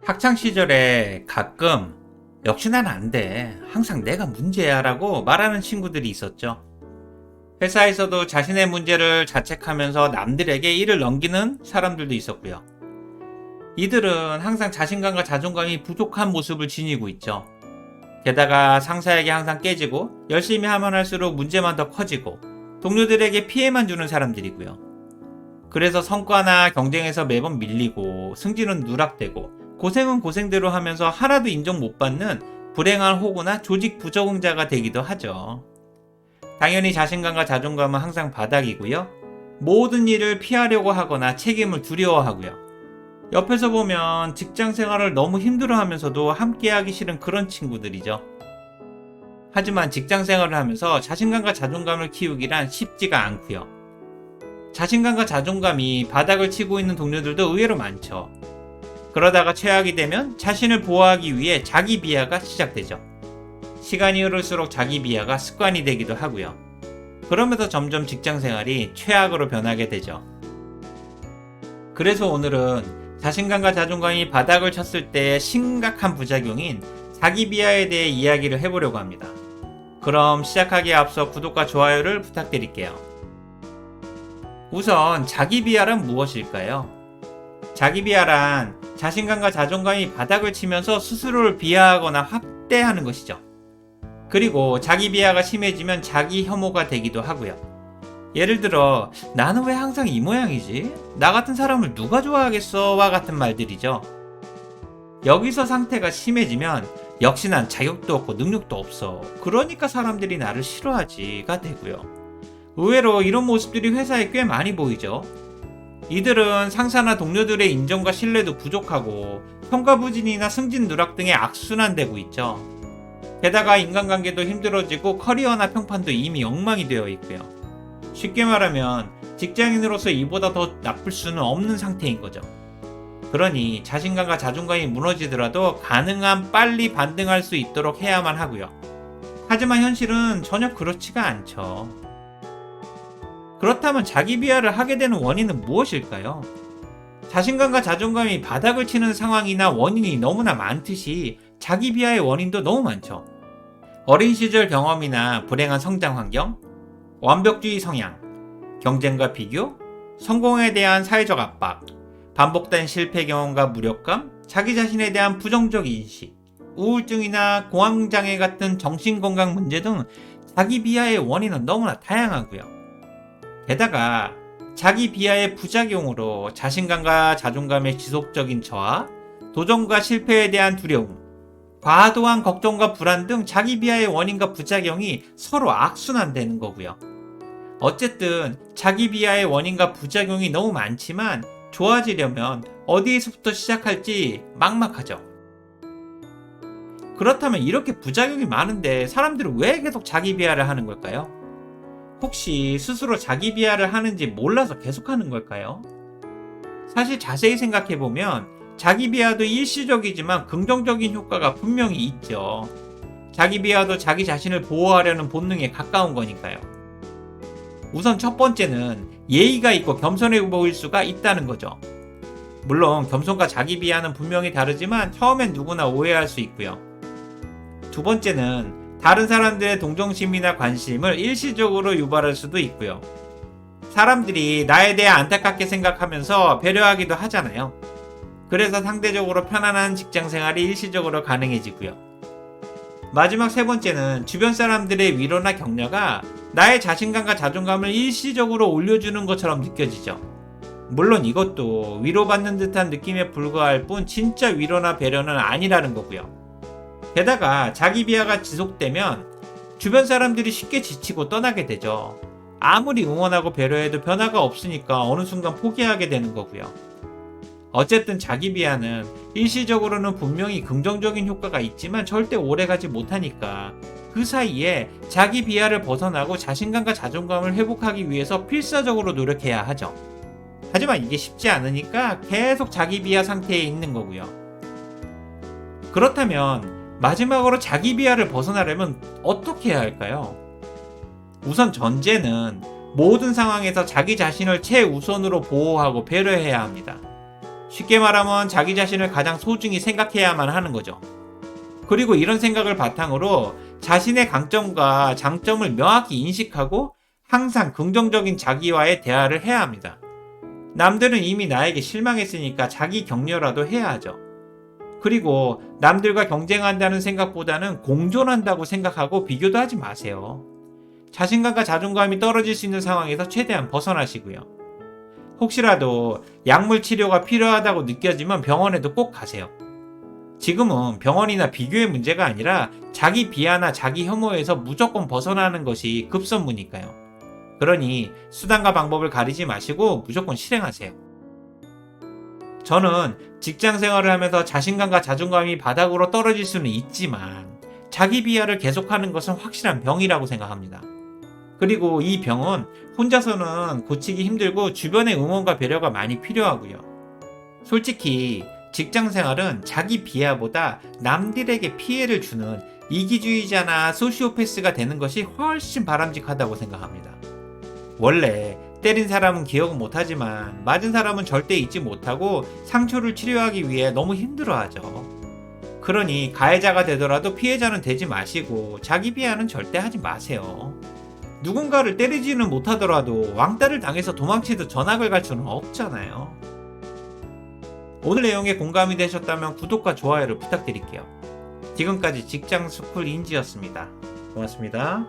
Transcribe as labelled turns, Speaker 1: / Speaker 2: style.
Speaker 1: 학창 시절에 가끔 역시 난 안 돼. 항상 내가 문제야 라고 말하는 친구들이 있었죠. 회사에서도 자신의 문제를 자책하면서 남들에게 일을 넘기는 사람들도 있었고요. 이들은 항상 자신감과 자존감이 부족한 모습을 지니고 있죠. 게다가 상사에게 항상 깨지고 열심히 하면 할수록 문제만 더 커지고 동료들에게 피해만 주는 사람들이고요. 그래서 성과나 경쟁에서 매번 밀리고 승진은 누락되고 고생은 고생대로 하면서 하나도 인정 못 받는 불행한 호구나 조직 부적응자가 되기도 하죠. 당연히 자신감과 자존감은 항상 바닥이고요. 모든 일을 피하려고 하거나 책임을 두려워하고요. 옆에서 보면 직장 생활을 너무 힘들어하면서도 함께하기 싫은 그런 친구들이죠. 하지만 직장 생활을 하면서 자신감과 자존감을 키우기란 쉽지가 않고요. 자신감과 자존감이 바닥을 치고 있는 동료들도 의외로 많죠. 그러다가 최악이 되면 자신을 보호하기 위해 자기 비하가 시작되죠. 시간이 흐를수록 자기 비하가 습관이 되기도 하고요. 그러면서 점점 직장 생활이 최악으로 변하게 되죠. 그래서 오늘은 자신감과 자존감이 바닥을 쳤을 때 심각한 부작용인 자기 비하에 대해 이야기를 해보려고 합니다. 그럼 시작하기에 앞서 구독과 좋아요를 부탁드릴게요. 우선 자기 비하란 무엇일까요? 자기 비하란 자신감과 자존감이 바닥을 치면서 스스로를 비하하거나 확대하는 것이죠. 그리고 자기 비하가 심해지면 자기 혐오가 되기도 하고요. 예를 들어 나는 왜 항상 이 모양이지? 나 같은 사람을 누가 좋아하겠어? 와 같은 말들이죠. 여기서 상태가 심해지면 역시 난 자격도 없고 능력도 없어. 그러니까 사람들이 나를 싫어하지가 되고요. 의외로 이런 모습들이 회사에 꽤 많이 보이죠. 이들은 상사나 동료들의 인정과 신뢰도 부족하고 평가 부진이나 승진 누락 등의 악순환되고 있죠. 게다가 인간관계도 힘들어지고 커리어나 평판도 이미 엉망이 되어 있고요. 쉽게 말하면 직장인으로서 이보다 더 나쁠 수는 없는 상태인 거죠. 그러니 자신감과 자존감이 무너지더라도 가능한 빨리 반등할 수 있도록 해야만 하고요. 하지만 현실은 전혀 그렇지가 않죠. 그렇다면 자기 비하를 하게 되는 원인은 무엇일까요? 자신감과 자존감이 바닥을 치는 상황이나 원인이 너무나 많듯이 자기 비하의 원인도 너무 많죠. 어린 시절 경험이나 불행한 성장 환경, 완벽주의 성향, 경쟁과 비교, 성공에 대한 사회적 압박, 반복된 실패 경험과 무력감, 자기 자신에 대한 부정적 인식, 우울증이나 공황장애 같은 정신건강 문제 등 자기 비하의 원인은 너무나 다양하고요. 게다가 자기 비하의 부작용으로 자신감과 자존감의 지속적인 저하, 도전과 실패에 대한 두려움, 과도한 걱정과 불안 등 자기 비하의 원인과 부작용이 서로 악순환되는 거고요. 어쨌든 자기 비하의 원인과 부작용이 너무 많지만 좋아지려면 어디에서부터 시작할지 막막하죠. 그렇다면 이렇게 부작용이 많은데 사람들은 왜 계속 자기 비하를 하는 걸까요? 혹시 스스로 자기 비하를 하는지 몰라서 계속하는 걸까요? 사실 자세히 생각해보면 자기 비하도 일시적이지만 긍정적인 효과가 분명히 있죠. 자기 비하도 자기 자신을 보호하려는 본능에 가까운 거니까요. 우선 첫 번째는 예의가 있고 겸손해 보일 수가 있다는 거죠. 물론 겸손과 자기 비하는 분명히 다르지만 처음엔 누구나 오해할 수 있고요. 두 번째는 다른 사람들의 동정심이나 관심을 일시적으로 유발할 수도 있고요. 사람들이 나에 대해 안타깝게 생각하면서 배려하기도 하잖아요. 그래서 상대적으로 편안한 직장 생활이 일시적으로 가능해지고요. 마지막 세 번째는 주변 사람들의 위로나 격려가 나의 자신감과 자존감을 일시적으로 올려주는 것처럼 느껴지죠. 물론 이것도 위로받는 듯한 느낌에 불과할 뿐 진짜 위로나 배려는 아니라는 거고요. 게다가 자기 비하가 지속되면 주변 사람들이 쉽게 지치고 떠나게 되죠. 아무리 응원하고 배려해도 변화가 없으니까 어느 순간 포기하게 되는 거고요. 어쨌든 자기 비하는 일시적으로는 분명히 긍정적인 효과가 있지만 절대 오래가지 못하니까 그 사이에 자기 비하를 벗어나고 자신감과 자존감을 회복하기 위해서 필사적으로 노력해야 하죠. 하지만 이게 쉽지 않으니까 계속 자기 비하 상태에 있는 거고요. 그렇다면 마지막으로 자기 비하를 벗어나려면 어떻게 해야 할까요? 우선 전제는 모든 상황에서 자기 자신을 최우선으로 보호하고 배려해야 합니다. 쉽게 말하면 자기 자신을 가장 소중히 생각해야만 하는 거죠. 그리고 이런 생각을 바탕으로 자신의 강점과 장점을 명확히 인식하고 항상 긍정적인 자기와의 대화를 해야 합니다. 남들은 이미 나에게 실망했으니까 자기 격려라도 해야 하죠. 그리고 남들과 경쟁한다는 생각보다는 공존한다고 생각하고 비교도 하지 마세요. 자신감과 자존감이 떨어질 수 있는 상황에서 최대한 벗어나시고요. 혹시라도 약물 치료가 필요하다고 느껴지면 병원에도 꼭 가세요. 지금은 병원이나 비교의 문제가 아니라 자기 비하나 자기 혐오에서 무조건 벗어나는 것이 급선무니까요. 그러니 수단과 방법을 가리지 마시고 무조건 실행하세요. 저는 직장 생활을 하면서 자신감과 자존감이 바닥으로 떨어질 수는 있지만 자기 비하를 계속하는 것은 확실한 병이라고 생각합니다. 그리고 이 병은 혼자서는 고치기 힘들고 주변의 응원과 배려가 많이 필요하고요. 솔직히 직장 생활은 자기 비하보다 남들에게 피해를 주는 이기주의자나 소시오패스가 되는 것이 훨씬 바람직하다고 생각합니다. 원래 때린 사람은 기억은 못하지만 맞은 사람은 절대 잊지 못하고 상처를 치료하기 위해 너무 힘들어하죠. 그러니 가해자가 되더라도 피해자는 되지 마시고 자기 비하는 절대 하지 마세요. 누군가를 때리지는 못하더라도 왕따를 당해서 도망치듯 전학을 갈 수는 없잖아요. 오늘 내용에 공감이 되셨다면 구독과 좋아요를 부탁드릴게요. 지금까지 직장스쿨 인지였습니다. 고맙습니다.